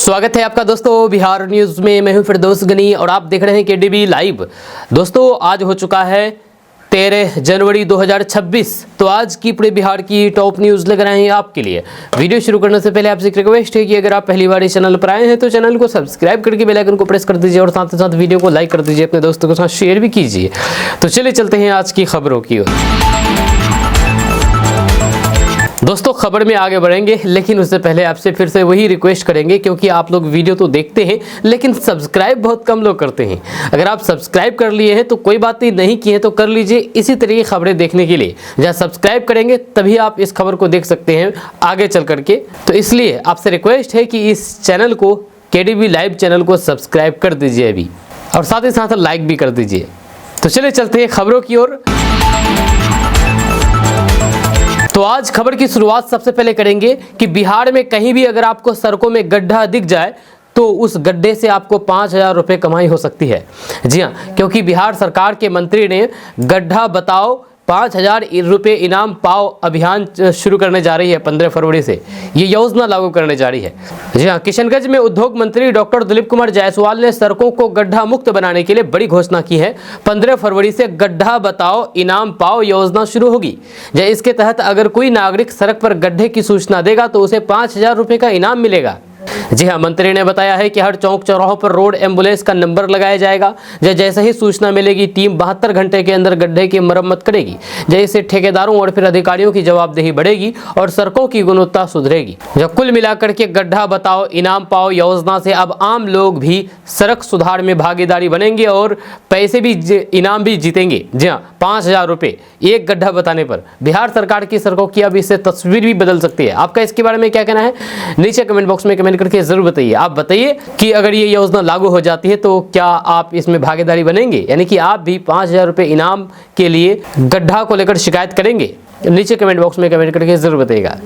स्वागत है आपका दोस्तों बिहार न्यूज़ में। मैं हूं फिरदौस गनी और आप देख रहे हैं केडीबी लाइव। दोस्तों आज हो चुका है 13 जनवरी 2026। तो आज की पूरे बिहार की टॉप न्यूज़ लेकर आए हैं आपके लिए। वीडियो शुरू करने से पहले आपसे एक रिक्वेस्ट है कि अगर आप पहली बार इस चैनल पर आए हैं तो चैनल को सब्सक्राइब करके बेल आइकन को प्रेस कर दीजिए और साथ ही साथ वीडियो को लाइक कर दीजिए, अपने दोस्तों के साथ शेयर भी कीजिए। तो चलिए चलते हैं आज की खबरों की ओर। दोस्तों खबर में आगे बढ़ेंगे, लेकिन उससे पहले आपसे फिर से वही रिक्वेस्ट करेंगे, क्योंकि आप लोग वीडियो तो देखते हैं लेकिन सब्सक्राइब बहुत कम लोग करते हैं। अगर आप सब्सक्राइब कर लिए हैं तो कोई बात नहीं किए हैं तो कर लीजिए, इसी तरह की खबरें देखने के लिए। जहाँ सब्सक्राइब करेंगे तभी आप इस खबर को देख सकते हैं आगे चल करके। तो इसलिए आपसे रिक्वेस्ट है कि इस चैनल को, केडीबी लाइव चैनल को सब्सक्राइब कर दीजिए अभी, और साथ ही साथ लाइक भी कर दीजिए। तो चलिए चलते हैं खबरों की ओर। तो आज खबर की शुरुआत सबसे पहले करेंगे कि बिहार में कहीं भी अगर आपको सड़कों में गड्ढा दिख जाए तो उस गड्ढे से आपको 5,000 रुपये कमाई हो सकती है। जी हाँ, क्योंकि बिहार सरकार के मंत्री ने गड्ढा बताओ 5,000 रुपये इनाम पाओ अभियान शुरू करने जा रही है। 15 फरवरी से ये योजना लागू करने जा रही है। जी हाँ, किशनगंज में उद्योग मंत्री डॉक्टर दिलीप कुमार जायसवाल ने सड़कों को गड्ढा मुक्त बनाने के लिए बड़ी घोषणा की है। 15 फरवरी से गड्ढा बताओ इनाम पाओ योजना शुरू होगी। इसके तहत अगर कोई नागरिक सड़क पर गड्ढे की सूचना देगा तो उसे 5,000 रुपये का इनाम मिलेगा। जी हाँ, मंत्री ने बताया है कि हर चौक चौराहों पर रोड एम्बुलेंस का नंबर लगाया जाएगा। जैसे ही सूचना मिलेगी टीम 72 घंटे के अंदर गड्ढे की मरम्मत करेगी। जैसे ठेकेदारों और फिर अधिकारियों की जवाबदेही बढ़ेगी और सड़कों की गुणवत्ता सुधरेगी। जब कुल मिलाकर के गड्ढा बताओ इनाम पाओ योजना से अब आम लोग भी सड़क सुधार में भागीदारी बनेंगे और पैसे भी, इनाम भी जीतेंगे। जी हाँ, 5,000 रुपये एक गड्ढा बताने पर। बिहार सरकार की सड़कों की अब इससे तस्वीर भी बदल सकती है। आपका इसके बारे में क्या कहना है? नीचे कमेंट बॉक्स में कमेंट करके जरूर बताइए। आप बताइए कि अगर ये योजना लागू हो जाती है तो क्या आप इसमें भागीदारी बनेंगे, यानी कि आप भी 5,000 रुपये इनाम के लिए गड्ढा को लेकर शिकायत करेंगे? नीचे कमेंट बॉक्स में कमेंट करके जरूर बताइएगा।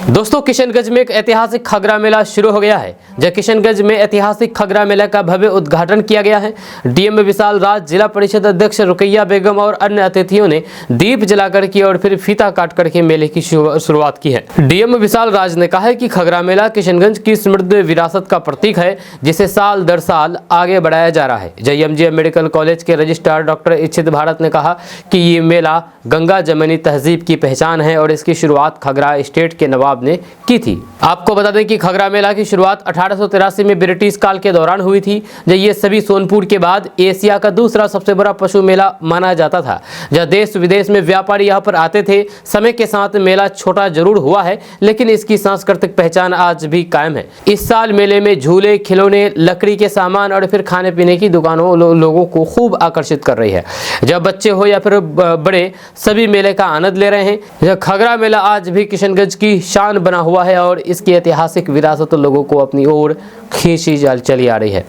दोस्तों किशनगंज में एक ऐतिहासिक खगरा मेला शुरू हो गया है। जब किशनगंज में ऐतिहासिक खगरा मेला का भव्य उद्घाटन किया गया है। डीएम विशाल राज, जिला परिषद अध्यक्ष रुकैया बेगम और अन्य अतिथियों ने दीप जलाकर की और फिर फीता काट करके मेले की शुरुआत की है। डीएम विशाल राज ने कहा है कि खगरा मेला किशनगंज की समृद्ध विरासत का प्रतीक है, जिसे साल दर साल आगे बढ़ाया जा रहा है। एमजीएम मेडिकल कॉलेज के रजिस्ट्रार डॉक्टर इच्छित भारत ने कहा कि ये मेला गंगा जमनी तहजीब की पहचान है और इसकी शुरुआत खगरा स्टेट के नवाब ने की थी। आपको बता दें कि खगरा मेला की शुरुआत 1883 में ब्रिटिश काल के दौरान हुई थी। जब ये सभी सोनपुर के बाद एशिया का दूसरा सबसे बड़ा पशु मेला माना जाता था। जब देश विदेश में व्यापारी यहाँ पर आते थे। समय के साथ मेला छोटा जरूर हुआ है, लेकिन इसकी सांस्कृतिक पहचान आज भी कायम है। इस साल मेले में झूले, खिलौने, लकड़ी के सामान और फिर खाने पीने की दुकानों लोगों को खूब आकर्षित कर रही है। जब बच्चे हो या फिर बड़े, सभी मेले का आनंद ले रहे हैं। खगरा मेला आज भी किशनगंज की शान बना हुआ है और इसकी ऐतिहासिक विरासत लोगों को अपनी ओर खींची चली आ रही है।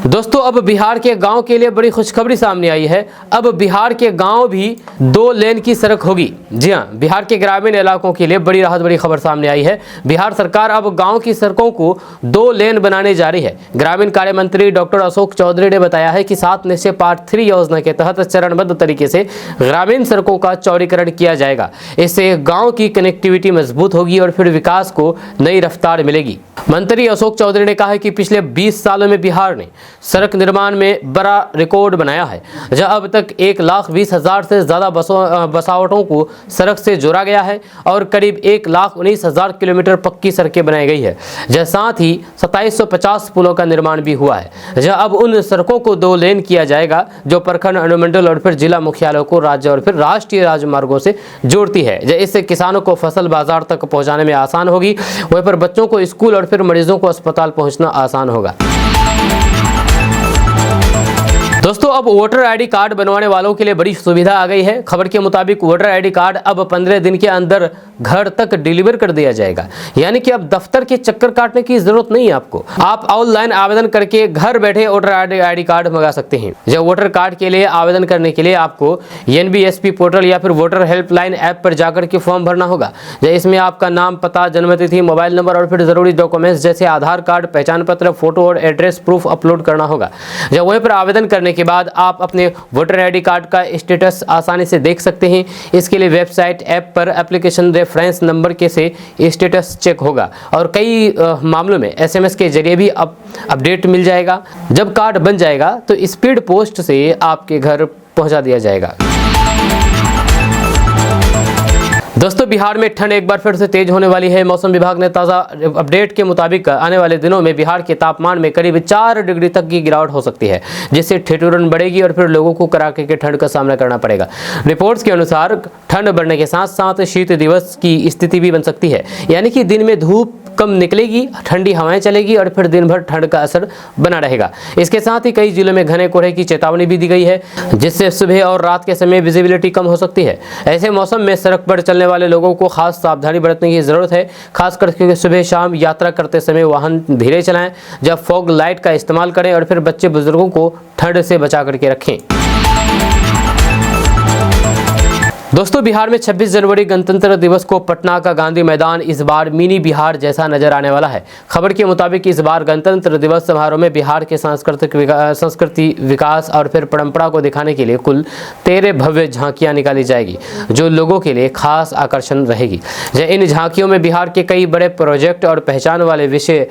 दोस्तों अब बिहार के गांव के लिए बड़ी खुशखबरी सामने आई है। अब बिहार के गांव भी 2 लेन की सड़क होगी। जी हां, बिहार के ग्रामीण इलाकों के लिए बड़ी राहत, बड़ी खबर सामने आई है। बिहार सरकार अब गांव की सड़कों को 2 लेन बनाने जा रही है। ग्रामीण कार्य मंत्री डॉक्टर अशोक चौधरी ने बताया है कि 7 निश्चय पार्ट 3 योजना के तहत चरणबद्ध तरीके से ग्रामीण सड़कों का चौड़ीकरण किया जाएगा। इससे गाँव की कनेक्टिविटी मजबूत होगी और फिर विकास को नई रफ्तार मिलेगी। मंत्री अशोक चौधरी ने कहा है कि पिछले 20 सालों में बिहार ने सड़क निर्माण में बड़ा रिकॉर्ड बनाया है। जहां अब तक 1,20,000 से ज़्यादा बसावटों को सड़क से जोड़ा गया है और करीब 1,19,000 किलोमीटर पक्की सड़कें बनाई गई है। जहां साथ ही 2750 पुलों का निर्माण भी हुआ है। जहां अब उन सड़कों को 2 लेन किया जाएगा जो प्रखंड, अनुमंडल और फिर जिला मुख्यालयों को राज्य और फिर राष्ट्रीय राजमार्गों से जोड़ती है। इससे किसानों को फसल बाजार तक पहुँचाने में आसान होगी। वहीं पर बच्चों को स्कूल और फिर मरीजों को अस्पताल पहुंचना आसान होगा। दोस्तों अब वोटर आईडी कार्ड बनवाने वालों के लिए बड़ी सुविधा आ गई है। खबर के मुताबिक वोटर आईडी कार्ड अब 15 दिन के अंदर घर तक डिलीवर कर दिया जाएगा, यानी कि अब दफ्तर के चक्कर काटने की जरूरत नहीं है आपको। आप ऑनलाइन आवेदन करके घर बैठे वोटर आईडी कार्ड मंगा सकते हैं। जब वोटर कार्ड के लिए आवेदन करने के लिए आपको NBSP पोर्टल या फिर वोटर हेल्पलाइन ऐप पर जाकर के फॉर्म भरना होगा। इसमें आपका नाम, पता, जन्मतिथि, मोबाइल नंबर और फिर जरूरी डॉक्यूमेंट्स जैसे आधार कार्ड, पहचान पत्र, फोटो और एड्रेस प्रूफ अपलोड करना होगा। जब वहीं पर आवेदन करने के बाद बाद आप अपने वोटर आईडी कार्ड का स्टेटस आसानी से देख सकते हैं। इसके लिए वेबसाइट ऐप पर एप्लीकेशन रेफरेंस नंबर के से स्टेटस चेक होगा और कई मामलों में SMS के जरिए भी अपडेट मिल जाएगा। जब कार्ड बन जाएगा तो स्पीड पोस्ट से आपके घर पहुंचा दिया जाएगा। दोस्तों, बिहार में ठंड एक बार फिर से तेज होने वाली है। मौसम विभाग ने ताज़ा अपडेट के मुताबिक आने वाले दिनों में बिहार के तापमान में करीब 4 डिग्री तक की गिरावट हो सकती है, जिससे ठिठुरन बढ़ेगी और फिर लोगों को कड़ाके की ठंड का सामना करना पड़ेगा। रिपोर्ट्स के अनुसार ठंड बढ़ने के साथ साथ शीत दिवस की स्थिति भी बन सकती है, यानी कि दिन में धूप कम निकलेगी, ठंडी हवाएं चलेगी और फिर दिन भर ठंड का असर बना रहेगा। इसके साथ ही कई जिलों में घने कोहरे की चेतावनी भी दी गई है, जिससे सुबह और रात के समय विजिबिलिटी कम हो सकती है। ऐसे मौसम में सड़क पर चलने वाले लोगों को खास सावधानी बरतने की जरूरत है, खासकर क्योंकि सुबह शाम यात्रा करते समय वाहन धीरे चलाएं, जब फॉग लाइट का इस्तेमाल करें और फिर बच्चे बुजुर्गों को ठंड से बचा करके रखें। दोस्तों, बिहार में 26 जनवरी गणतंत्र दिवस को पटना का गांधी मैदान इस बार मिनी बिहार जैसा नजर आने वाला है। खबर के मुताबिक इस बार गणतंत्र दिवस समारोह में बिहार के संस्कृति विकास और फिर परंपरा को दिखाने के लिए कुल 13 भव्य झांकियां निकाली जाएगी, जो लोगों के लिए खास आकर्षण रहेगी। इन झांकियों में बिहार के कई बड़े प्रोजेक्ट और पहचान वाले विषय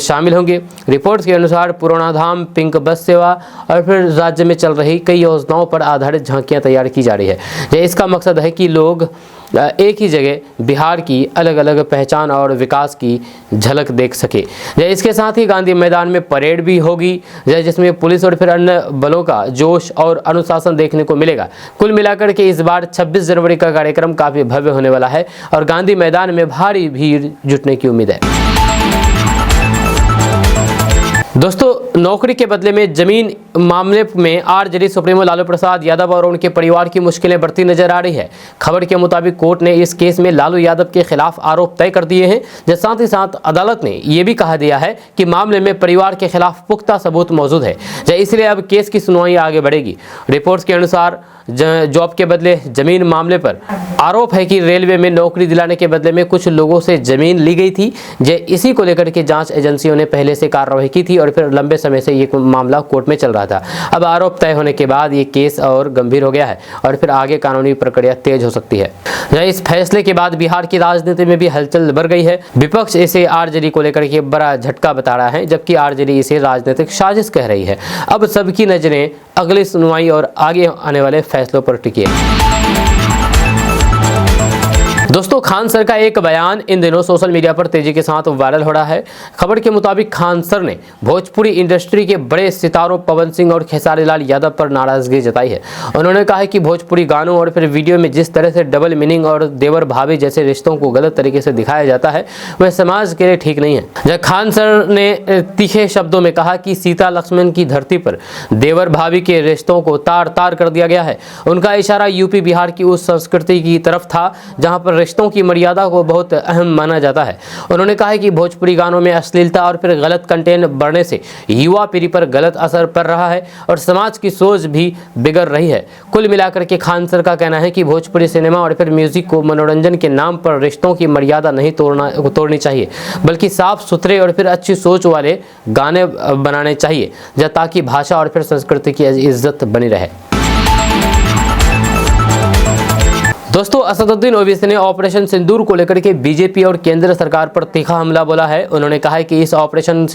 शामिल होंगे। रिपोर्ट्स के अनुसार पूर्णाधाम, पिंक बस सेवा और फिर राज्य में चल रही कई योजनाओं पर आधारित झांकियां तैयार की जा रही है। इसका मकसद है कि लोग एक ही जगह बिहार की अलग अलग पहचान और विकास की झलक देख सके। इसके साथ ही गांधी मैदान में परेड भी होगी, जिसमें पुलिस और फिर अन्य बलों का जोश और अनुशासन देखने को मिलेगा। कुल मिलाकर के इस बार 26 जनवरी का कार्यक्रम काफ़ी भव्य होने वाला है और गांधी मैदान में भारी भीड़ जुटने की उम्मीद है। दोस्तों, नौकरी के बदले में जमीन मामले में आरजेडी सुप्रीमो लालू प्रसाद यादव और उनके परिवार की मुश्किलें बढ़ती नजर आ रही है। खबर के मुताबिक कोर्ट ने इस केस में लालू यादव के खिलाफ आरोप तय कर दिए हैं। साथ ही साथ अदालत ने यह भी कहा दिया है कि मामले में परिवार के खिलाफ पुख्ता सबूत मौजूद है, इसलिए अब केस की सुनवाई आगे बढ़ेगी। रिपोर्ट्स के अनुसार जॉब के बदले जमीन मामले पर आरोप है कि रेलवे में नौकरी दिलाने के बदले में कुछ लोगों से जमीन ली गई थी। इसी को लेकर के जांच एजेंसियों ने पहले से कार्रवाई की थी और फिर लंबे समय से ये मामला कोर्ट में चल रहा था। अब आरोप तय होने के बाद ये केस और गंभीर हो गया है और फिर आगे कानूनी प्रक्रिया तेज हो सकती है। इस फैसले के बाद बिहार की राजनीति में भी हलचल बढ़ गई है। विपक्ष इसे आरजेडी को लेकर के बड़ा झटका बता रहा है, जबकि आरजेडी इसे राजनीतिक साजिश कह रही है। अब सबकी नजरें अगली सुनवाई और आगे आने वाले फैसलों पर टिकी है। दोस्तों, खान सर का एक बयान इन दिनों सोशल मीडिया पर तेजी के साथ वायरल हो रहा है। खबर के मुताबिक खान सर ने भोजपुरी इंडस्ट्री के बड़े सितारों पवन सिंह और खेसारी लाल यादव पर नाराजगी जताई है। उन्होंने कहा है कि भोजपुरी गानों और फिर वीडियो में जिस तरह से डबल मीनिंग और देवर भाभी जैसे रिश्तों को गलत तरीके से दिखाया जाता है, वह समाज के लिए ठीक नहीं है। जब खान सर ने तीखे शब्दों में कहा कि सीता लक्ष्मण की धरती पर देवर भाभी के रिश्तों को तार तार कर दिया गया है। उनका इशारा यूपी बिहार की उस संस्कृति की तरफ था जहाँ पर रिश्तों की मर्यादा को बहुत अहम माना जाता है। उन्होंने कहा है कि भोजपुरी गानों में अश्लीलता और फिर गलत कंटेंट बढ़ने से युवा पीढ़ी पर गलत असर पड़ रहा है और समाज की सोच भी बिगड़ रही है। कुल मिलाकर के खान सर का कहना है कि भोजपुरी सिनेमा और फिर म्यूजिक को मनोरंजन के नाम पर रिश्तों की मर्यादा नहीं तोड़नी चाहिए, बल्कि साफ सुथरे और फिर अच्छी सोच वाले गाने बनाने चाहिए, ताकि भाषा और फिर संस्कृति की इज्जत बनी रहे। दोस्तों, असदुद्दीन ओवैसी ने ऑपरेशन सिंदूर को लेकर के बीजेपी और केंद्र सरकार पर तीखा हमला बोला है। उन्होंने कहा है कि इस ऑपरेशन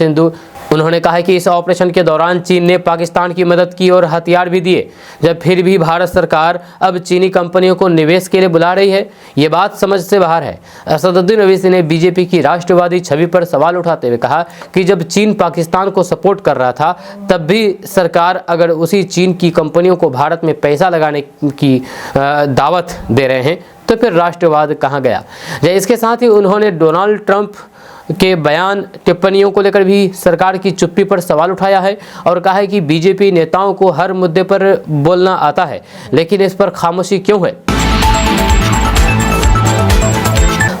के दौरान चीन ने पाकिस्तान की मदद की और हथियार भी दिए, जब फिर भी भारत सरकार अब चीनी कंपनियों को निवेश के लिए बुला रही है। ये बात समझ से बाहर है। असदुद्दीन ओवैसी ने बीजेपी की राष्ट्रवादी छवि पर सवाल उठाते हुए कहा कि जब चीन पाकिस्तान को सपोर्ट कर रहा था, तब भी सरकार अगर उसी चीन की कंपनियों को भारत में पैसा लगाने की दावत दे रहे हैं, तो फिर राष्ट्रवाद कहां गया। इसके साथ ही उन्होंने डोनाल्ड ट्रंप के बयान टिप्पणियों को लेकर भी सरकार की चुप्पी पर सवाल उठाया है और कहा है कि बीजेपी नेताओं को हर मुद्दे पर बोलना आता है, लेकिन इस पर खामोशी क्यों है।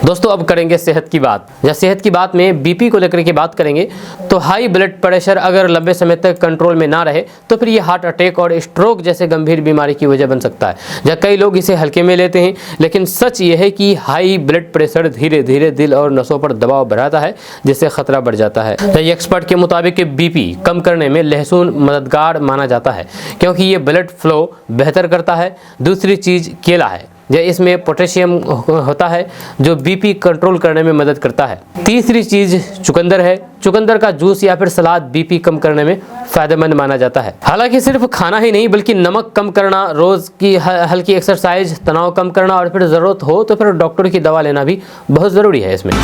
दोस्तों अब करेंगे सेहत की बात। या सेहत की बात में बीपी को लेकर के बात करेंगे तो हाई ब्लड प्रेशर अगर लंबे समय तक कंट्रोल में ना रहे तो फिर ये हार्ट अटैक और स्ट्रोक जैसे गंभीर बीमारी की वजह बन सकता है। या कई लोग इसे हल्के में लेते हैं, लेकिन सच ये है कि हाई ब्लड प्रेशर धीरे धीरे दिल और नसों पर दबाव बढ़ाता है, जिससे खतरा बढ़ जाता है। तो एक्सपर्ट के मुताबिक बीपी कम करने में लहसुन मददगार माना जाता है, क्योंकि ये ब्लड फ्लो बेहतर करता है। दूसरी चीज़ केला है, या इसमें पोटेशियम होता है जो बीपी कंट्रोल करने में मदद करता है। तीसरी चीज़ चुकंदर है। चुकंदर का जूस या फिर सलाद बीपी कम करने में फ़ायदेमंद माना जाता है। हालांकि सिर्फ खाना ही नहीं बल्कि नमक कम करना, रोज़ की हल्की एक्सरसाइज, तनाव कम करना और फिर ज़रूरत हो तो फिर डॉक्टर की दवा लेना भी बहुत ज़रूरी है इसमें।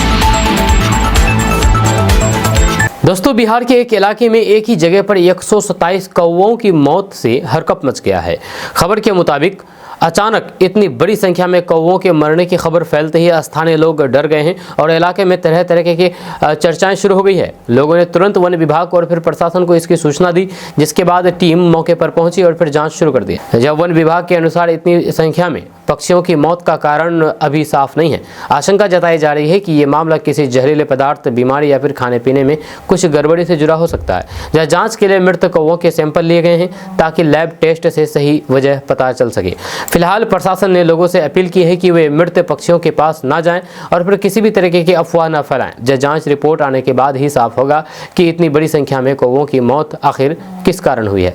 दोस्तों बिहार के एक इलाके में एक ही जगह पर 127 कौवों की मौत से हरकंप मच गया है। खबर के मुताबिक अचानक इतनी बड़ी संख्या में कौवों के मरने की खबर फैलते ही स्थानीय लोग डर गए हैं और इलाके में तरह तरह की चर्चाएं शुरू हो गई है। लोगों ने तुरंत वन विभाग और फिर प्रशासन को इसकी सूचना दी, जिसके बाद टीम मौके पर पहुंची और फिर जांच शुरू कर दी। जब वन विभाग के अनुसार इतनी संख्या में पक्षियों की मौत का कारण अभी साफ नहीं है। आशंका जताई जा रही है कि ये मामला किसी जहरीले पदार्थ, बीमारी या फिर खाने पीने में कुछ गड़बड़ी से जुड़ा हो सकता है। जहाँ जांच के लिए मृत कौवों के सैंपल लिए गए हैं ताकि लैब टेस्ट से सही वजह पता चल सके। फिलहाल प्रशासन ने लोगों से अपील की है कि वे मृत पक्षियों के पास ना जाएं और फिर किसी भी तरीके की अफवाह न फैलाएं। जब जांच रिपोर्ट आने के बाद ही साफ होगा कि इतनी बड़ी संख्या में कौवों की मौत आखिर किस कारण हुई है।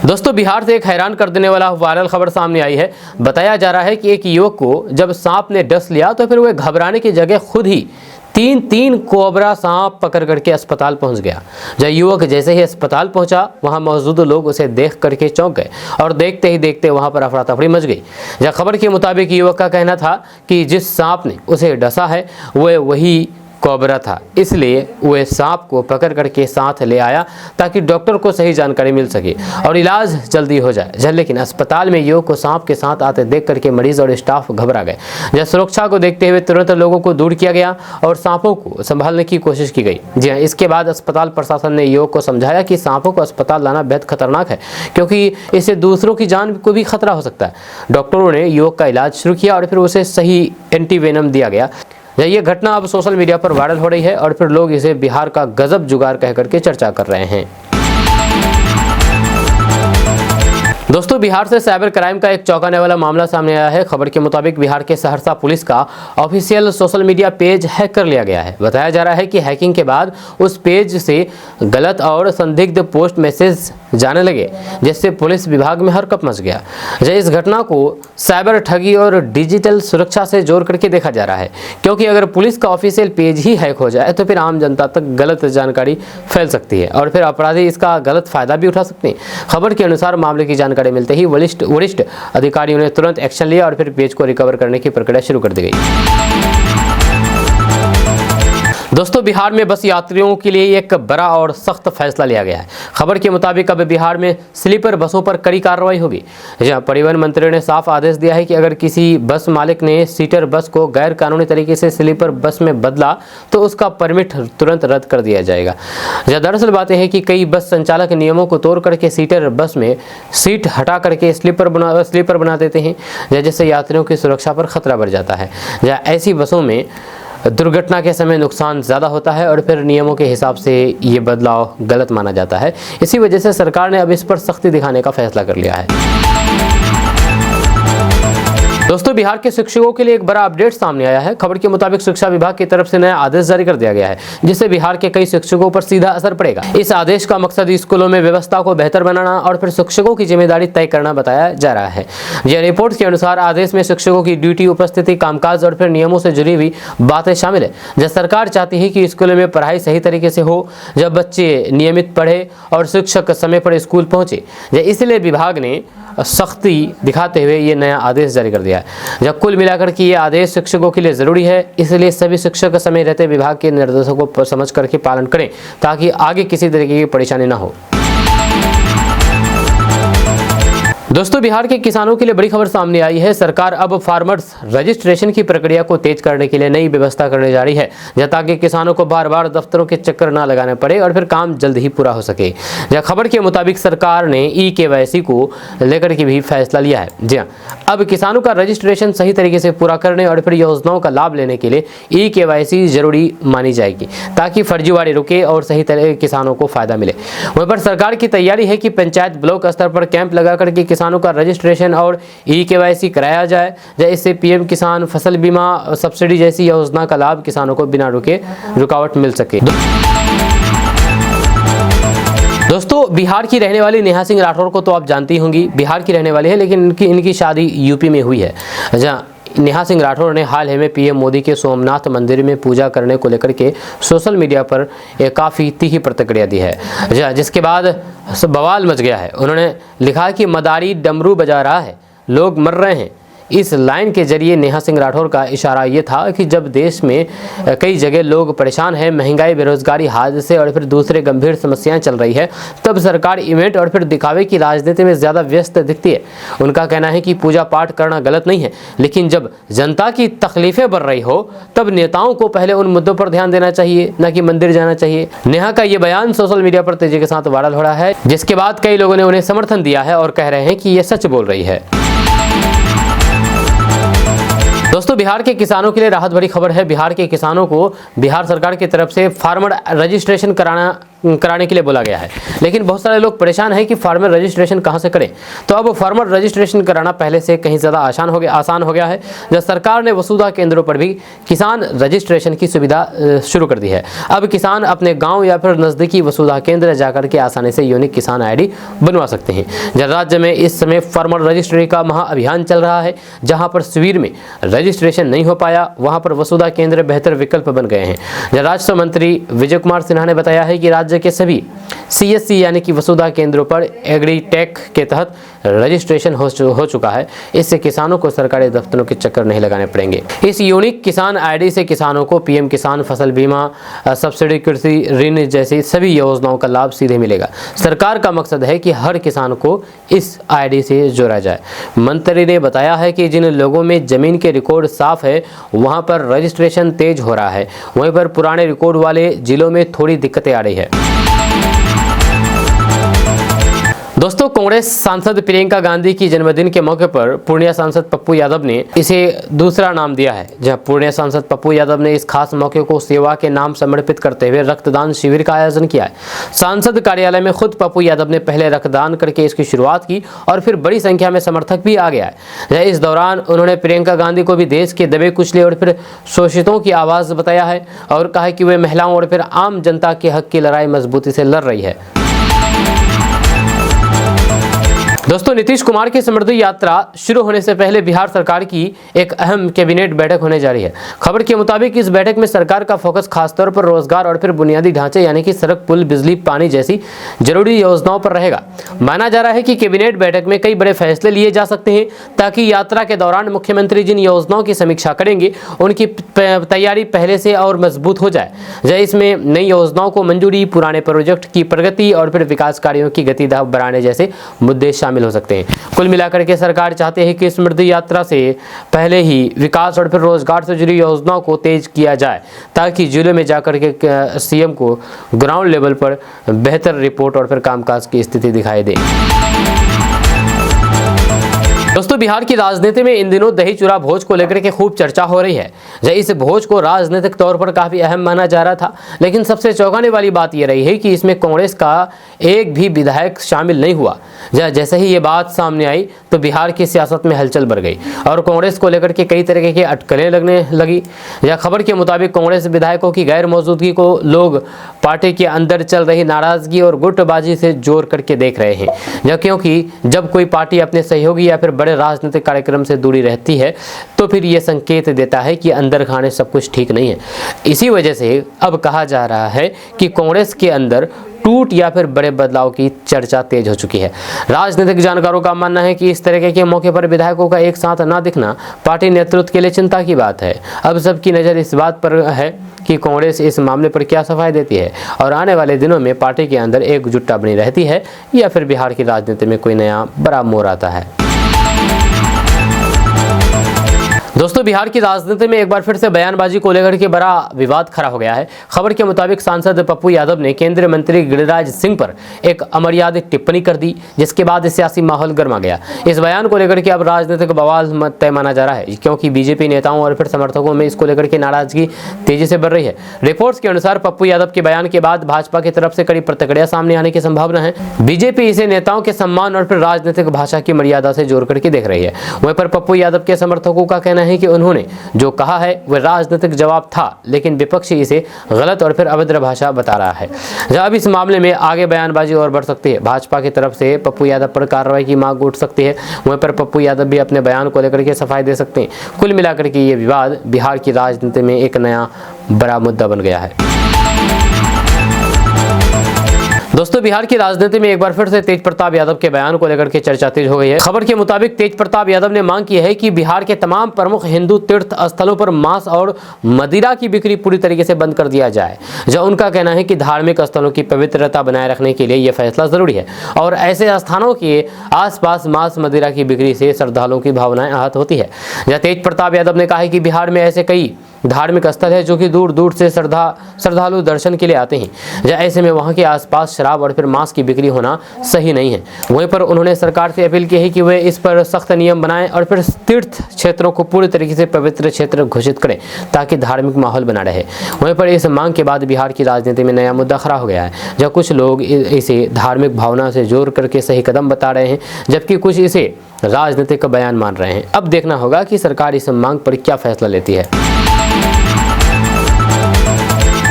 दोस्तों बिहार से एक हैरान कर देने वाला वायरल खबर सामने आई है। बताया जा रहा है कि एक युवक को जब सांप ने डस लिया तो फिर वह घबराने की जगह खुद ही तीन कोबरा सांप पकड़ करके अस्पताल पहुंच गया। जब युवक जैसे ही अस्पताल पहुंचा, वहां मौजूद लोग उसे देख करके चौंक गए और देखते ही देखते वहां पर अफरा तफरी मच गई। जब खबर के मुताबिक युवक का कहना था कि जिस सांप ने उसे डसा है वह वही कोबरा था, इसलिए वह सांप को पकड़ करके साथ ले आया ताकि डॉक्टर को सही जानकारी मिल सके और इलाज जल्दी हो जाए। लेकिन अस्पताल में युवक को सांप के साथ आते देख करके मरीज और स्टाफ घबरा गए। जब सुरक्षा को देखते हुए तुरंत लोगों को दूर किया गया और सांपों को संभालने की कोशिश की गई। जी हाँ, इसके बाद अस्पताल प्रशासन ने युवक को समझाया कि सांपों को अस्पताल लाना बेहद खतरनाक है, क्योंकि इससे दूसरों की जान को भी खतरा हो सकता है। डॉक्टरों ने युवक का इलाज शुरू किया और फिर उसे सही एंटीवेनम दिया गया। ये घटना अब सोशल मीडिया पर वायरल हो रही है और फिर लोग इसे बिहार का गजब जुगाड़ कह करके चर्चा कर रहे हैं। दोस्तों बिहार से साइबर क्राइम का एक चौंकाने वाला मामला सामने आया है। खबर के मुताबिक बिहार के सहरसा पुलिस का official social media page hack कर लिया गया है। बताया जा रहा है कि हैकिंग के बाद उस पेज से गलत और संदिग्ध पोस्ट मैसेज जाने लगे, जिससे पुलिस विभाग में हरकंप मच गया। इस घटना को साइबर ठगी और डिजिटल सुरक्षा से जोड़ करके देखा जा रहा है, क्योंकि अगर पुलिस का ऑफिशियल पेज ही हैक हो जाए तो फिर आम जनता तक गलत जानकारी फैल सकती है और फिर अपराधी इसका गलत फायदा भी उठा सकते हैं। खबर के अनुसार मामले की जानकारी मिलते ही वरिष्ठ अधिकारियों ने तुरंत एक्शन लिया और फिर पेज को रिकवर करने की प्रक्रिया शुरू कर दी गई। दोस्तों बिहार में बस यात्रियों के लिए एक बड़ा और सख्त फैसला लिया गया है। खबर के मुताबिक अब बिहार में स्लीपर बसों पर कड़ी कार्रवाई होगी। जहां परिवहन मंत्री ने साफ आदेश दिया है कि अगर किसी बस मालिक ने सीटर बस को गैर कानूनी तरीके से स्लीपर बस में बदला तो उसका परमिट तुरंत रद्द कर दिया जाएगा। दरअसल बात यह है कि कई बस संचालक नियमों को तोड़ करके सीटर बस में सीट हटा करके स्लीपर बना देते हैं, जिससे यात्रियों की सुरक्षा पर खतरा बढ़ जाता है। ऐसी बसों में दुर्घटना के समय नुकसान ज़्यादा होता है और फिर नियमों के हिसाब से ये बदलाव गलत माना जाता है। इसी वजह से सरकार ने अब इस पर सख्ती दिखाने का फैसला कर लिया है। दोस्तों बिहार के शिक्षकों के लिए एक बड़ा अपडेट सामने आया है। खबर के मुताबिक शिक्षा विभाग की तरफ से नया आदेश जारी कर दिया गया है, जिससे बिहार के कई शिक्षकों पर सीधा असर पड़ेगा। इस आदेश का मकसद स्कूलों में व्यवस्था को बेहतर बनाना और फिर शिक्षकों की जिम्मेदारी तय करना बताया जा रहा है। यह रिपोर्ट के अनुसार आदेश में शिक्षकों की ड्यूटी, उपस्थिति, कामकाज और फिर नियमों से जुड़ी हुई बातें शामिल है। जब सरकार चाहती है कि स्कूलों में पढ़ाई सही तरीके से हो, जब बच्चे नियमित पढ़े और शिक्षक समय पर स्कूल पहुंचे, इसलिए विभाग ने सख्ती दिखाते हुए ये नया आदेश जारी कर दिया है। जब कुल मिलाकर कि ये आदेश शिक्षकों के लिए ज़रूरी है, इसलिए सभी शिक्षक समय रहते विभाग के निर्देशों को समझ करके पालन करें ताकि आगे किसी तरीके की परेशानी ना हो। दोस्तों, बिहार के किसानों के लिए बड़ी खबर सामने आई है। सरकार अब फार्मर्स रजिस्ट्रेशन की प्रक्रिया को तेज करने के लिए नई व्यवस्था करने जा रही है, ताकि किसानों को बार बार दफ्तरों के चक्कर ना लगाने पड़े और फिर काम जल्द ही पूरा हो सके। यह खबर के मुताबिक सरकार ने ई-KYC को लेकर के भी फैसला लिया है। जी हाँ, अब किसानों का रजिस्ट्रेशन सही तरीके से पूरा करने और फिर योजनाओं का लाभ लेने के लिए ई-KYC जरूरी मानी जाएगी, ताकि फर्जीवाड़े रुके और सही तरह किसानों को फायदा मिले। वहीं पर सरकार की तैयारी है कि पंचायत ब्लॉक स्तर पर कैंप लगा करके किसानों का रजिस्ट्रेशन और ई-KYC कराया जाए, इससे पीएम किसान फसल बीमा सब्सिडी जैसी योजना का लाभ किसानों को बिना रुकावट मिल सके। दोस्तों, बिहार की रहने वाली नेहा सिंह राठौर को तो आप जानती होंगी, बिहार की रहने वाली है, लेकिन इनकी शादी यूपी में हुई है। जहाँ नेहा सिंह राठौर ने हाल ही में पीएम मोदी के सोमनाथ मंदिर में पूजा करने को लेकर के सोशल मीडिया पर एक काफ़ी तीखी प्रतिक्रिया दी है, जिसके बाद बवाल मच गया है। उन्होंने लिखा कि मदारी डमरू बजा रहा है, लोग मर रहे हैं। इस लाइन के जरिए नेहा सिंह राठौर का इशारा ये था कि जब देश में कई जगह लोग परेशान हैं, महंगाई, बेरोजगारी, हादसे और फिर दूसरे गंभीर समस्याएं चल रही है, तब सरकार इवेंट और फिर दिखावे की राजनीति में ज़्यादा व्यस्त दिखती है। उनका कहना है कि पूजा पाठ करना गलत नहीं है, लेकिन जब जनता की तकलीफें बढ़ रही हो तब नेताओं को पहले उन मुद्दों पर ध्यान देना चाहिए, न कि मंदिर जाना चाहिए। नेहा का ये बयान सोशल मीडिया पर तेजी के साथ वायरल हो रहा है, जिसके बाद कई लोगों ने उन्हें समर्थन दिया है और कह रहे हैं कि ये सच बोल रही है। दोस्तों, बिहार के किसानों के लिए राहत भरी खबर है। बिहार के किसानों को बिहार सरकार की तरफ से फार्मर रजिस्ट्रेशन कराने के लिए बोला गया है, लेकिन बहुत सारे लोग परेशान हैं कि फार्मर रजिस्ट्रेशन कहां से करें। तो अब फार्मर रजिस्ट्रेशन कराना पहले से कहीं ज़्यादा आसान हो गया है, जब सरकार ने वसुधा केंद्रों पर भी किसान रजिस्ट्रेशन की सुविधा शुरू कर दी है। अब किसान अपने गांव या फिर नज़दीकी वसुधा केंद्र जाकर के आसानी से यूनिक किसान ID बनवा सकते हैं। जब राज्य में इस समय फार्मर रजिस्ट्री का महाअभियान चल रहा है, जहाँ पर शिविर में रजिस्ट्रेशन नहीं हो पाया, वहाँ पर वसुधा केंद्र बेहतर विकल्प बन गए हैं। राजस्व मंत्री विजय कुमार सिन्हा ने बताया है कि राज्य के सभी CSC यानी कि वसुधा केंद्रों पर एग्रीटेक के तहत रजिस्ट्रेशन हो चुका है। इससे किसानों को सरकारी दफ्तरों के चक्कर नहीं लगाने पड़ेंगे। इस यूनिक किसान ID से किसानों को पीएम किसान फसल बीमा, सब्सिडी, कृषि ऋण जैसी सभी योजनाओं का लाभ सीधे मिलेगा। सरकार का मकसद है कि हर किसान को इस ID से जोड़ा जाए। मंत्री ने बताया है कि जिन लोगों में जमीन के रिकॉर्ड साफ है, वहां पर रजिस्ट्रेशन तेज हो रहा है, वहीं पर पुराने रिकॉर्ड वाले जिलों में थोड़ी दिक्कतें आ रही है। दोस्तों, कांग्रेस सांसद प्रियंका गांधी की जन्मदिन के मौके पर पूर्णिया सांसद पप्पू यादव ने इसे दूसरा नाम दिया है। जहां पूर्णिया सांसद पप्पू यादव ने इस खास मौके को सेवा के नाम समर्पित करते हुए रक्तदान शिविर का आयोजन किया है। सांसद कार्यालय में खुद पप्पू यादव ने पहले रक्तदान करके इसकी शुरुआत की और फिर बड़ी संख्या में समर्थक भी आ गया है। इस दौरान उन्होंने प्रियंका गांधी को भी देश के दबे कुचले और फिर शोषितों की आवाज़ बताया है और कहा कि वे महिलाओं और फिर आम जनता के हक की लड़ाई मजबूती से लड़ रही है। दोस्तों, नीतीश कुमार की समृद्धि यात्रा शुरू होने से पहले बिहार सरकार की एक अहम कैबिनेट बैठक होने जा रही है। खबर के मुताबिक इस बैठक में सरकार का फोकस खासतौर पर रोजगार और फिर बुनियादी ढांचे यानी कि सड़क, पुल, बिजली, पानी जैसी जरूरी योजनाओं पर रहेगा। माना जा रहा है कि कैबिनेट बैठक में कई बड़े फैसले लिए जा सकते हैं, ताकि यात्रा के दौरान मुख्यमंत्री जिन योजनाओं की समीक्षा करेंगे उनकी तैयारी पहले से और मजबूत हो जाए। इसमें नई योजनाओं को मंजूरी, पुराने प्रोजेक्ट की प्रगति और फिर विकास कार्यों की गति बढ़ाने जैसे मुद्दे शामिल हो सकते हैं। कुल मिलाकर के सरकार चाहते हैं कि समृद्धि यात्रा से पहले ही विकास और फिर रोजगार से जुड़ी योजनाओं को तेज किया जाए, ताकि जिले में जाकर के सीएम को ग्राउंड लेवल पर बेहतर रिपोर्ट और फिर कामकाज की स्थिति दिखाई दे। दोस्तों, बिहार की राजनीति में इन दिनों दही चूड़ा भोज को लेकर के खूब चर्चा हो रही है। इस भोज को राजनीतिक तौर पर काफी अहम माना जा रहा था, लेकिन सबसे चौंकाने वाली बात यह रही है कि इसमें कांग्रेस का एक भी विधायक शामिल नहीं हुआ। जैसे ही ये बात सामने आई तो बिहार की सियासत में हलचल बढ़ गई और कांग्रेस को लेकर के कई तरह की अटकलें लगने लगी। खबर के मुताबिक कांग्रेस विधायकों की गैर मौजूदगी को लोग पार्टी के अंदर चल रही नाराजगी और गुटबाजी से जोड़ करके देख रहे हैं। क्योंकि जब कोई पार्टी अपने सहयोगी या फिर बड़े राजनीतिक कार्यक्रम से दूरी रहती है तो फिर यह संकेत देता है कि अंदर खाने सब कुछ ठीक नहीं है। इसी वजह से अब कहा जा रहा है कि कांग्रेस के अंदर टूट या फिर बड़े बदलाव की चर्चा तेज हो चुकी है। राजनीतिक जानकारों का मानना है कि इस तरह के मौके पर विधायकों का एक साथ न दिखना पार्टी नेतृत्व के लिए चिंता की बात है। अब सबकी नज़र इस बात पर है कि कांग्रेस इस मामले पर क्या सफाई देती है और आने वाले दिनों में पार्टी के अंदर एकजुटता बनी रहती है या फिर बिहार की राजनीति में कोई नया बड़ा मोड़ आता है। दोस्तों, बिहार की राजनीति में एक बार फिर से बयानबाजी को लेकर के बड़ा विवाद खड़ा हो गया है। खबर के मुताबिक सांसद पप्पू यादव ने केंद्रीय मंत्री गिरिराज सिंह पर एक अमर्यादित टिप्पणी कर दी, जिसके बाद सियासी माहौल गर्मा गया। इस बयान को लेकर के अब राजनीतिक बवाल तय माना जा रहा है, क्योंकि बीजेपी नेताओं और फिर समर्थकों में इसको लेकर के नाराजगी तेजी से बढ़ रही है। रिपोर्ट्स के अनुसार पप्पू यादव के बयान के बाद भाजपा की तरफ से कड़ी प्रतिक्रिया सामने आने की संभावना है। बीजेपी इसे नेताओं के सम्मान और फिर राजनीतिक भाषा की मर्यादा से जोड़ करके देख रही है। वहीं पर पप्पू यादव के समर्थकों का कहना है कि उन्होंने जो कहा है वह राजनीतिक जवाब था, लेकिन विपक्षी इसे गलत और फिर अभद्र भाषा बता रहा है। जब इस मामले में आगे बयानबाजी और बढ़ सकती है, भाजपा की तरफ से पप्पू यादव पर कार्रवाई की मांग उठ सकती है। वहीं पर पप्पू यादव भी अपने बयान को लेकर के सफाई दे सकते हैं। कुल मिलाकर के ये विवाद बिहार की राजनीति में एक नया बड़ा मुद्दा बन गया है। दोस्तों, बिहार की राजनीति में एक बार फिर से तेज प्रताप यादव के बयान को लेकर के चर्चा तेज हो गई है। खबर के मुताबिक तेज प्रताप यादव ने मांग की है कि बिहार के तमाम प्रमुख हिंदू तीर्थ स्थलों पर मांस और मदिरा की बिक्री पूरी तरीके से बंद कर दिया जाए। जो उनका कहना है कि धार्मिक स्थलों की पवित्रता बनाए रखने के लिए यह फैसला जरूरी है और ऐसे स्थानों के आसपास मांस मदिरा की बिक्री से श्रद्धालुओं की भावनाएं आहत होती है। जहाँ तेज प्रताप यादव ने कहा है कि बिहार में ऐसे कई धार्मिक स्थल है जो कि दूर दूर से श्रद्धालु दर्शन के लिए आते हैं। जहाँ ऐसे में वहाँ के आसपास शराब और फिर मांस की बिक्री होना सही नहीं है। वहीं पर उन्होंने सरकार से अपील की है कि वे इस पर सख्त नियम बनाएं और फिर तीर्थ क्षेत्रों को पूरी तरीके से पवित्र क्षेत्र घोषित करें ताकि धार्मिक माहौल बना रहे। वहीं पर इस मांग के बाद बिहार की राजनीति में नया मुद्दा खड़ा हो गया है, जहाँ कुछ लोग इसे धार्मिक भावना से जोड़ करके सही कदम बता रहे हैं, जबकि कुछ इसे राजनीतिक बयान मान रहे हैं। अब देखना होगा कि सरकार इस मांग पर क्या फैसला लेती है।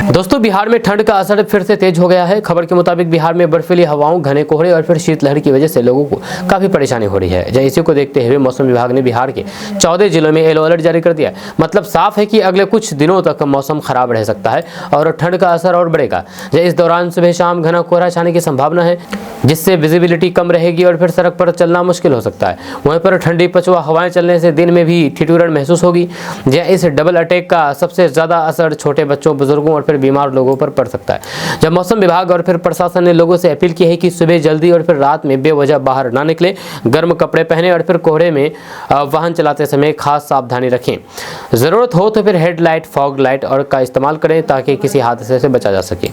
दोस्तों, बिहार में ठंड का असर फिर से तेज हो गया है। खबर के मुताबिक बिहार में बर्फीली हवाओं, घने कोहरे और फिर शीतलहर की वजह से लोगों को काफी परेशानी हो रही है। जहाँ इसी को देखते हुए मौसम विभाग ने बिहार के 14 जिलों में येलो अलर्ट जारी कर दिया है। मतलब साफ है कि अगले कुछ दिनों तक मौसम खराब रह सकता है और ठंड का असर और बढ़ेगा। इस दौरान सुबह शाम घना कोहरा छाने की संभावना है, जिससे विजिबिलिटी कम रहेगी और फिर सड़क पर चलना मुश्किल हो सकता है। वहीं पर ठंडी पछुआ हवाएं चलने से दिन में भी ठिठुरन महसूस होगी। जहाँ इस डबल अटैक का सबसे ज्यादा असर छोटे बच्चों, बुजुर्गों और फिर बीमार लोगों पर पड़ सकता है। जब मौसम विभाग और फिर प्रशासन ने लोगों से अपील की है कि सुबह जल्दी और फिर रात में बेवजह बाहर ना निकले, गर्म कपड़े पहने और फिर कोहरे में वाहन चलाते समय खास सावधानी रखें। जरूरत हो तो फिर हेडलाइट, फॉग लाइट और का इस्तेमाल करें ताकि किसी हादसे से बचा जा सके।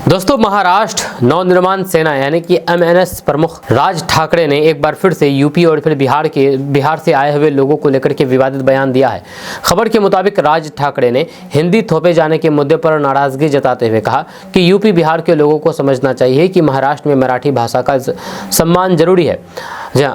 दोस्तों, महाराष्ट्र नवनिर्माण सेना यानी कि MNS प्रमुख राज ठाकरे ने एक बार फिर से यूपी और फिर बिहार से आए हुए लोगों को लेकर के विवादित बयान दिया है। खबर के मुताबिक राज ठाकरे ने हिंदी थोपे जाने के मुद्दे पर नाराजगी जताते हुए कहा कि यूपी बिहार के लोगों को समझना चाहिए कि महाराष्ट्र में मराठी भाषा का सम्मान जरूरी है,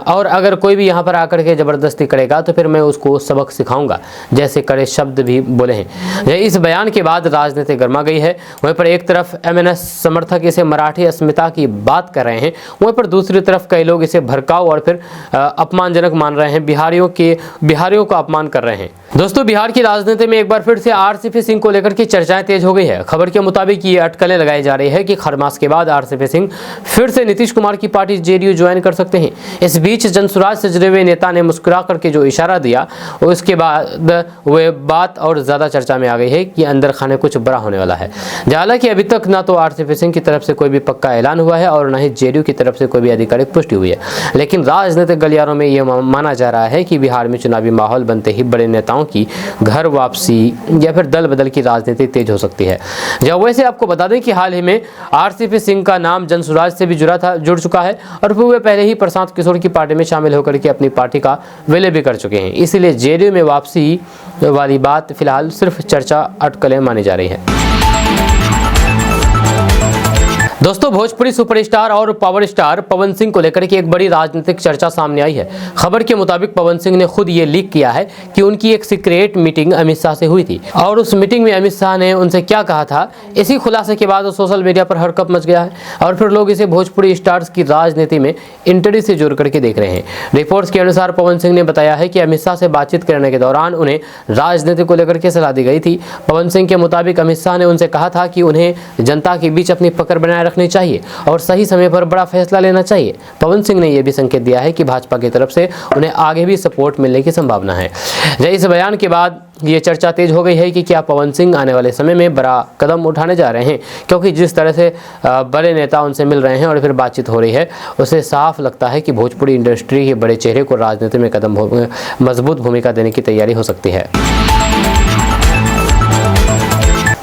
और अगर कोई भी यहाँ पर आकर के जबरदस्ती करेगा तो फिर मैं उसको सबक सिखाऊंगा, जैसे कड़े शब्द भी बोले हैं। इस बयान के बाद राजनीति गर्मा गई है। वहीं पर एक तरफ MNS समर्थक इसे मराठी अस्मिता की बात कर रहे हैं, वहीं पर दूसरी तरफ कई लोग इसे भड़काऊ और फिर अपमानजनक मान रहे हैं, बिहारियों का अपमान कर रहे हैं। दोस्तों, बिहार की राजनीति में एक बार फिर से RCP सिंह को लेकर के चर्चाएं तेज हो गई है। खबर के मुताबिक ये अटकलें लगाई जा रही है कि खरमास के बाद RCP सिंह फिर से नीतीश कुमार की पार्टी JDU ज्वाइन कर सकते हैं। इस बीच जनसुराज से जुड़े हुए नेता ने मुस्कुरा करके जो इशारा दिया, उसके बाद वह बात और ज्यादा चर्चा में आ गई है कि अंदर खाने कुछ बड़ा होने वाला है। हालांकि अभी तक ना तो RCP सिंह की तरफ से कोई भी पक्का ऐलान हुआ है और न ही JDU की तरफ से कोई भी आधिकारिक पुष्टि हुई है, लेकिन राजनीतिक गलियारों में यह माना जा रहा है कि बिहार में चुनावी माहौल बनते ही बड़े नेताओं की घर वापसी या फिर दल बदल की राजनीति तेज हो सकती है। जब वैसे आपको बता दें कि हाल ही में RCP सिंह का नाम जनसुराज से भी जुड़ चुका है और फिर वे पहले ही प्रशांत किशोर की पार्टी में शामिल होकर के अपनी पार्टी का विलय भी कर चुके हैं। इसलिए JDU में वापसी वाली बात फिलहाल सिर्फ चर्चा अटकलें मानी जा रही है। दोस्तों, भोजपुरी सुपरस्टार और पावर स्टार पवन सिंह को लेकर के एक बड़ी राजनीतिक चर्चा सामने आई है। खबर के मुताबिक पवन सिंह ने खुद ये लीक किया है कि उनकी एक सीक्रेट मीटिंग अमित शाह से हुई थी और उस मीटिंग में अमित शाह ने उनसे क्या कहा था। इसी खुलासे के बाद सोशल मीडिया पर हड़कंप मच गया है और फिर लोग इसे भोजपुरी स्टार्स की राजनीति में इंटरी से जोड़ करके देख रहे हैं। रिपोर्ट्स के अनुसार पवन सिंह ने बताया है कि अमित शाह से बातचीत करने के दौरान उन्हें राजनीति को लेकर के सलाह दी गई थी। पवन सिंह के मुताबिक अमित शाह ने उनसे कहा था कि उन्हें जनता के बीच अपनी पकड़ बनाए रखनी चाहिए और सही समय पर बड़ा फैसला लेना चाहिए। पवन सिंह ने यह भी संकेत दिया है कि भाजपा की तरफ से उन्हें आगे भी सपोर्ट मिलने की संभावना है। इस बयान के बाद ये चर्चा तेज हो गई है कि क्या पवन सिंह आने वाले समय में बड़ा कदम उठाने जा रहे हैं, क्योंकि जिस तरह से बड़े नेता उनसे मिल रहे हैं और फिर बातचीत हो रही है, उससे साफ लगता है कि भोजपुरी इंडस्ट्री के बड़े चेहरे को राजनीति में मजबूत भूमिका देने की तैयारी हो सकती है।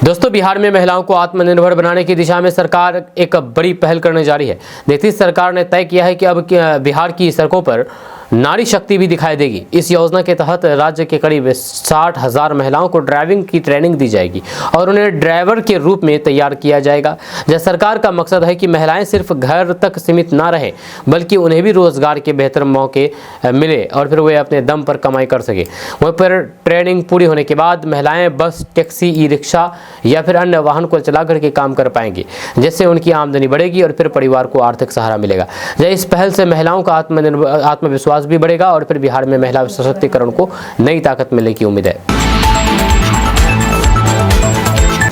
दोस्तों, बिहार में महिलाओं को आत्मनिर्भर बनाने की दिशा में सरकार एक बड़ी पहल करने जा रही है। नीतीश सरकार ने तय किया है कि अब बिहार की सड़कों पर नारी शक्ति भी दिखाई देगी। इस योजना के तहत राज्य के करीब 60,000 महिलाओं को ड्राइविंग की ट्रेनिंग दी जाएगी और उन्हें ड्राइवर के रूप में तैयार किया जाएगा। यह सरकार का मकसद है कि महिलाएं सिर्फ घर तक सीमित ना रहें, बल्कि उन्हें भी रोजगार के बेहतर मौके मिले और फिर वे अपने दम पर कमाई कर सके। वहीं पर ट्रेनिंग पूरी होने के बाद महिलाएं बस, टैक्सी, ई रिक्शा या फिर अन्य वाहन को चला करके काम कर पाएंगी, जिससे उनकी आमदनी बढ़ेगी और फिर परिवार को आर्थिक सहारा मिलेगा। इस पहल से महिलाओं का आत्मविश्वास भी बढ़ेगा और फिर बिहार में महिला सशक्तिकरण को नई ताकत मिलने की उम्मीद है।